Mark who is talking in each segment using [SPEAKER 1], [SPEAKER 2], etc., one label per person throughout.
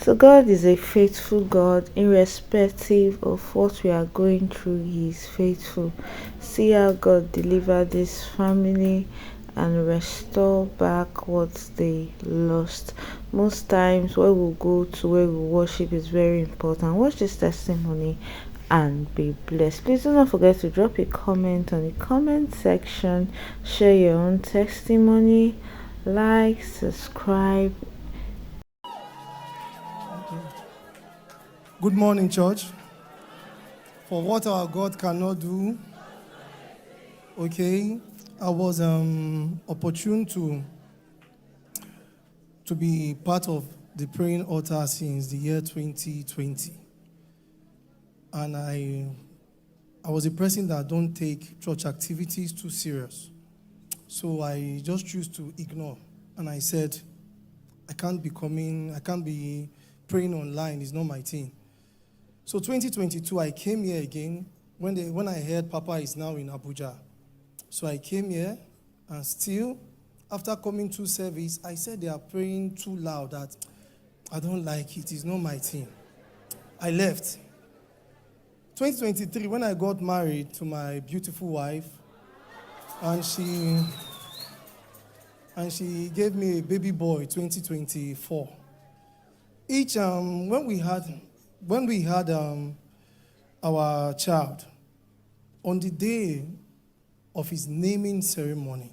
[SPEAKER 1] So God is a faithful God, irrespective of what we are going through. He is faithful. See how God delivered this family and restore back what they lost. Most times where we go to, where we worship, is very important. Watch this testimony and be blessed. Please do not forget to drop a comment on the comment section. Share your own testimony. Like, subscribe.
[SPEAKER 2] Good morning, church. For what our God cannot do, okay, I was opportune to be part of the praying altar since the year 2020. And I was a person that don't take church activities too serious. So I just choose to ignore. And I said, I can't be praying online. It's not my thing. So 2022, I came here again when I heard Papa is now in Abuja. So I came here, and still, after coming to service, I said they are praying too loud that I don't like it. It's not my thing. I left. 2023, when I got married to my beautiful wife, and she gave me a baby boy, 2024. When we had our child, on the day of his naming ceremony,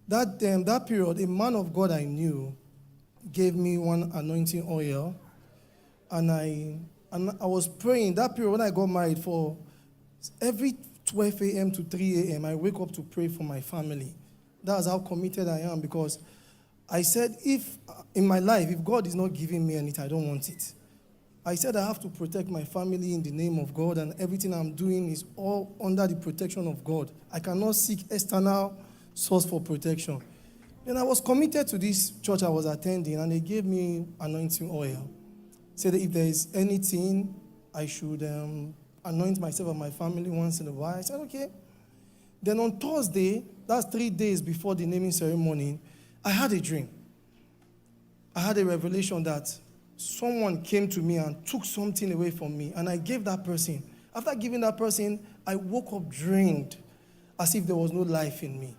[SPEAKER 2] that period, a man of God I knew gave me one anointing oil, and I was praying. That period when I got married, for every 12 a.m. to 3 a.m., I wake up to pray for my family. That's how committed I am, because I said, if in my life, if God is not giving me anything, I don't want it. I said I have to protect my family in the name of God, and everything I'm doing is all under the protection of God. I cannot seek external source for protection. Then I was committed to this church I was attending, and they gave me anointing oil. Said that if there is anything, I should anoint myself and my family once in a while. I said, okay. Then on Thursday, that's 3 days before the naming ceremony, I had a dream. I had a revelation that someone came to me and took something away from me, and I gave that person. After giving that person, I woke up drained, as if there was no life in me.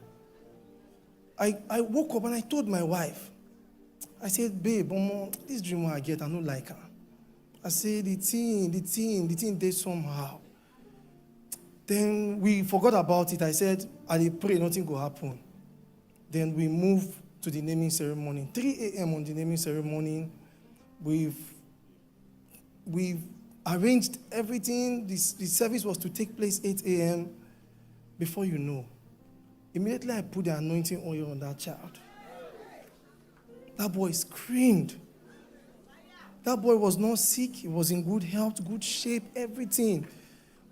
[SPEAKER 2] I woke up and I told my wife, I said, babe, this dream I get, I don't like her. I said, the thing did somehow. Then we forgot about it. I said, I pray nothing will happen. Then we moved to the naming ceremony. 3 a.m. on the naming ceremony, we've arranged everything. The service was to take place 8 a.m. Before you know, immediately I put the anointing oil on that child. That boy screamed. That boy was not sick. He was in good health, good shape, everything.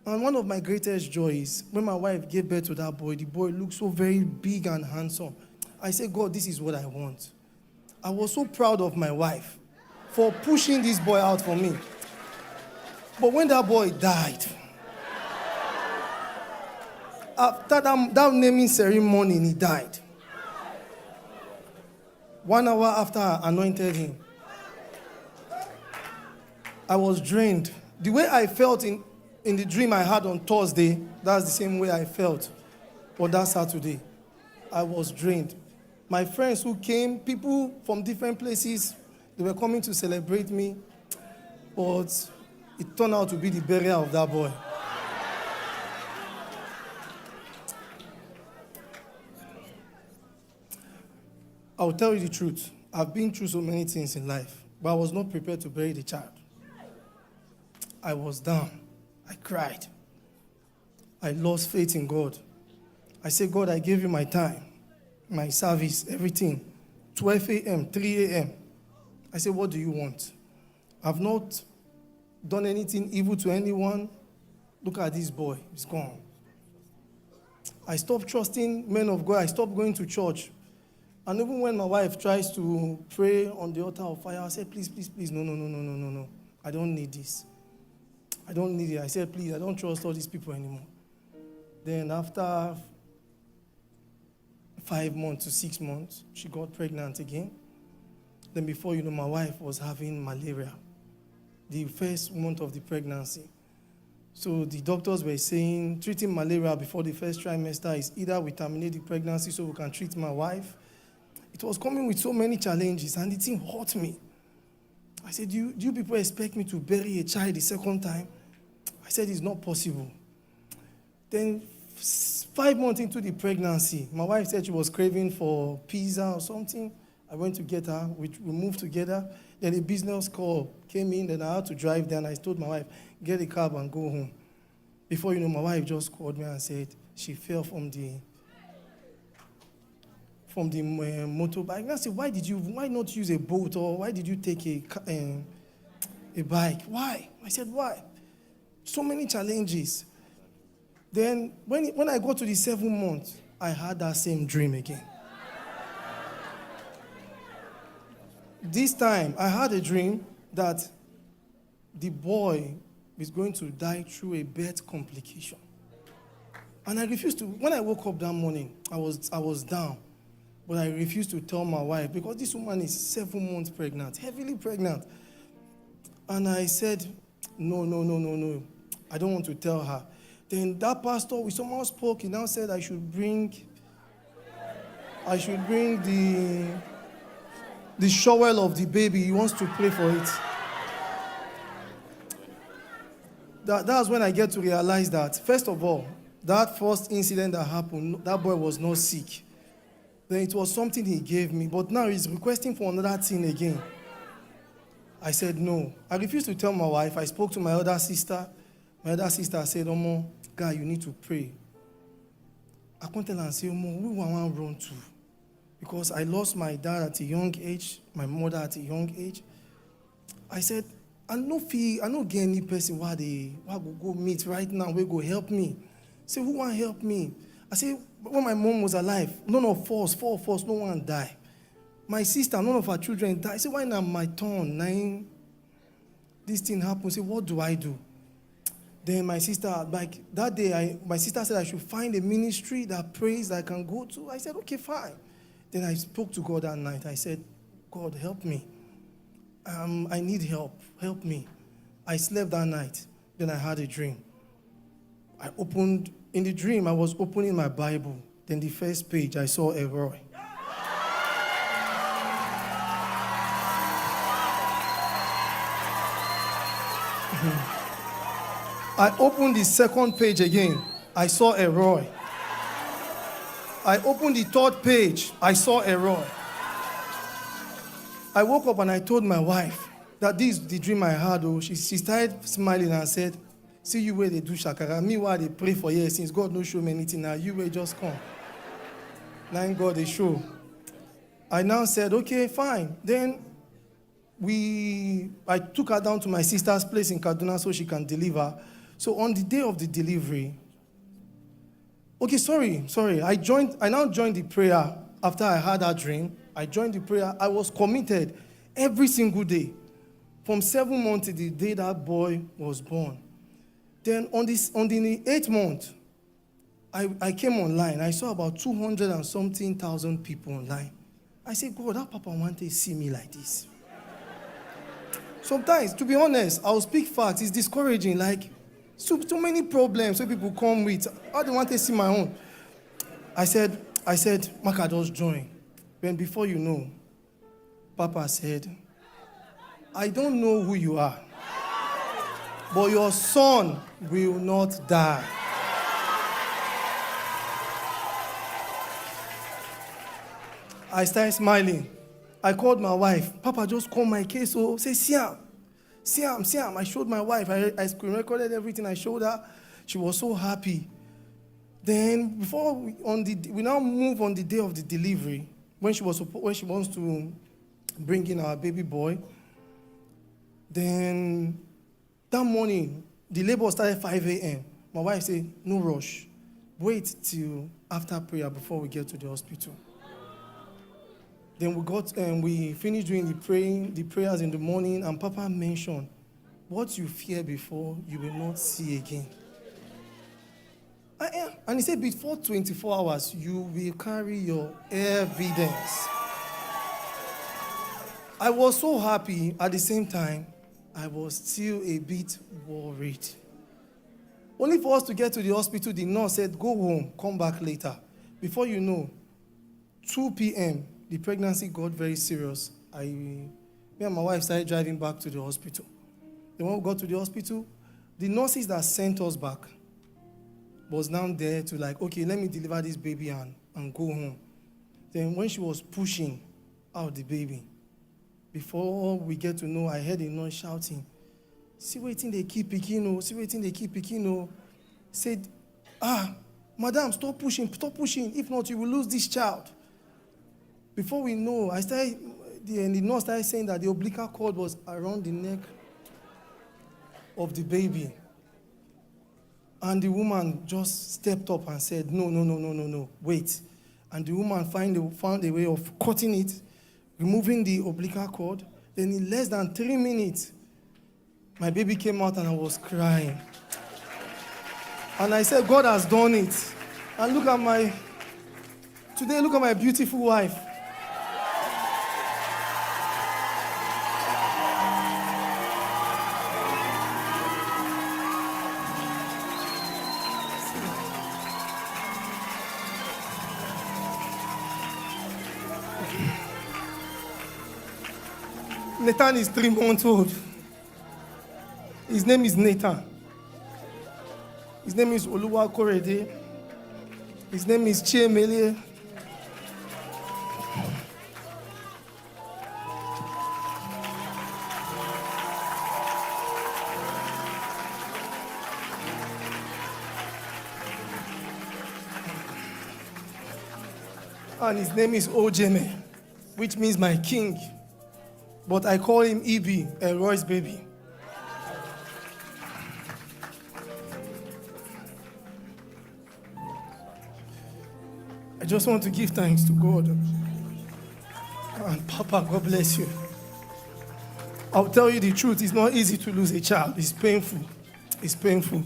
[SPEAKER 2] And one of my greatest joys, when my wife gave birth to that boy, the boy looked so very big and handsome. I said, God, this is what I want. I was so proud of my wife for pushing this boy out for me. But when that boy died, after that naming ceremony, he died. 1 hour after I anointed him, I was drained. The way I felt in the dream I had on Thursday, that's the same way I felt on that Saturday. I was drained. My friends who came, people from different places, they were coming to celebrate me, but it turned out to be the burial of that boy. I'll tell you the truth. I've been through so many things in life, but I was not prepared to bury the child. I was down. I cried. I lost faith in God. I said, God, I gave you my time, my service, everything. 12 a.m., 3 a.m. I said, what do you want? I've not done anything evil to anyone. Look at this boy. He's gone. I stopped trusting men of God. I stopped going to church. And even when my wife tries to pray on the altar of fire, I said, please, please, please, no. I don't need this. I don't need it. I said, please, I don't trust all these people anymore. Then after 5 months to 6 months, she got pregnant again. Then before you know, my wife was having malaria the first month of the pregnancy. So the doctors were saying treating malaria before the first trimester is either we terminate the pregnancy so we can treat my wife. It was coming with so many challenges, and the thing hurt me. I said, do you people expect me to bury a child the second time? I said, it's not possible. Then 5 months into the pregnancy, my wife said she was craving for pizza or something. I went to get her. We moved together. Then a business call came in. Then I had to drive there. And I told my wife, get a cab and go home. Before you know, my wife just called me and said she fell from the motorbike. I said, why not use a boat, or why did you take a bike? Why? I said, why? So many challenges. Then when I got to the 7th month, I had that same dream again. This time, I had a dream that the boy is going to die through a birth complication. And I refused to. When I woke up that morning, I was down. But I refused to tell my wife because this woman is 7 months pregnant, heavily pregnant. And I said, no. I don't want to tell her. Then that pastor, we somehow spoke. He now said I should bring the shovel of the baby. He wants to pray for it. That's when I get to realize that, first of all, that first incident that happened, that boy was not sick. Then it was something he gave me, but now he's requesting for another thing again. I said no. I refused to tell my wife. I spoke to my other sister. My other sister said, Omo, guy, you need to pray. I couldn't tell her and say, Omo, who I want to run to? Because I lost my dad at a young age, my mother at a young age. I said, I don't get any person why go meet right now, will go help me. Say, who want to help me? I say, when my mom was alive, none of us, 4 of us, no one died. My sister, none of her children died. I say, why now my turn? This thing happened. I say, what do I do? Then my sister, like that day, my sister said I should find a ministry that prays that I can go to. I said, okay, fine. Then I spoke to God that night. I said, God, help me. I need help. Help me. I slept that night. Then I had a dream. In the dream, I was opening my Bible. Then the first page, I saw a Roy. I opened the second page again. I saw a Roy. I opened the third page. I saw a Roy. I woke up and I told my wife that this is the dream I had. Oh, she started smiling and said, see you where they do shakara. Me while they pray for years since God no show me anything. Now you will just come. Now God they show. I now said, okay, fine. Then I took her down to my sister's place in Kaduna so she can deliver. So on the day of the delivery, okay, sorry. I now joined the prayer after I had that dream. I joined the prayer. I was committed every single day. From 7 months to the day that boy was born. Then on the 8th month, I came online. I saw about 200 and something thousand people online. I said, God, that Papa wanted to see me like this. Sometimes, to be honest, I'll speak facts. It's discouraging. Like, so many problems so people come with. I don't want to see my own. I said, Maka, just join. When before you know, Papa said, I don't know who you are, but your son will not die. I started smiling. I called my wife. Papa just called my case. So say, Siam. I showed my wife. I screen recorded everything. I showed her. She was so happy. Then we now move on the day of the delivery when she wants to bring in our baby boy. Then that morning, the labor started 5 a.m. My wife said, no rush. Wait till after prayer before we get to the hospital. Then we finished doing the prayers in the morning, and Papa mentioned, what you fear before, you will not see again. And he said, before 24 hours, you will carry your evidence. I was so happy. At the same time, I was still a bit worried. Only for us to get to the hospital, the nurse said, go home, come back later. Before you know, 2 p.m., the pregnancy got very serious. Me and my wife started driving back to the hospital. Then when we got to the hospital, the nurses that sent us back was now there to like, okay, let me deliver this baby and go home. Then when she was pushing out the baby, before we get to know, I heard a nurse shouting, see waiting they keep picking, see waiting they keep picking. Said, madam, stop pushing. If not, you will lose this child. Before we know, the nurse started saying that the umbilical cord was around the neck of the baby. And the woman just stepped up and said, no, wait. And the woman found a way of cutting it, removing the umbilical cord. Then in less than 3 minutes, my baby came out and I was crying. And I said, God has done it. And look at my beautiful wife. Nathan is 3 months old. His name is Nathan. His name is Oluwa Korede. His name is Chiemele. And his name is Ojeme, which means my king. But I call him EB, Roy's baby. I just want to give thanks to God. And Papa, God bless you. I'll tell you the truth, it's not easy to lose a child. It's painful. It's painful.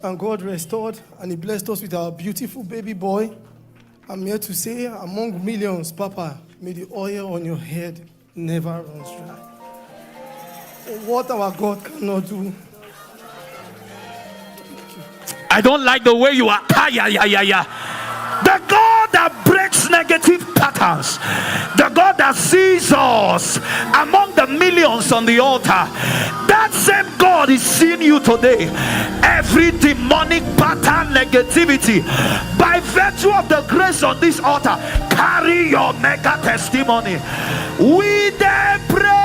[SPEAKER 2] And God restored and He blessed us with our beautiful baby boy. I'm here to say, among millions, Papa, may the oil on your head never runs dry. What our God cannot do.
[SPEAKER 3] I don't like the way you are. The God that breaks negative patterns, the God that sees us among the millions on the altar, that same God is seeing you today. Every demonic pattern, negativity, by virtue of the grace on this altar, carry your mega testimony. We then pray.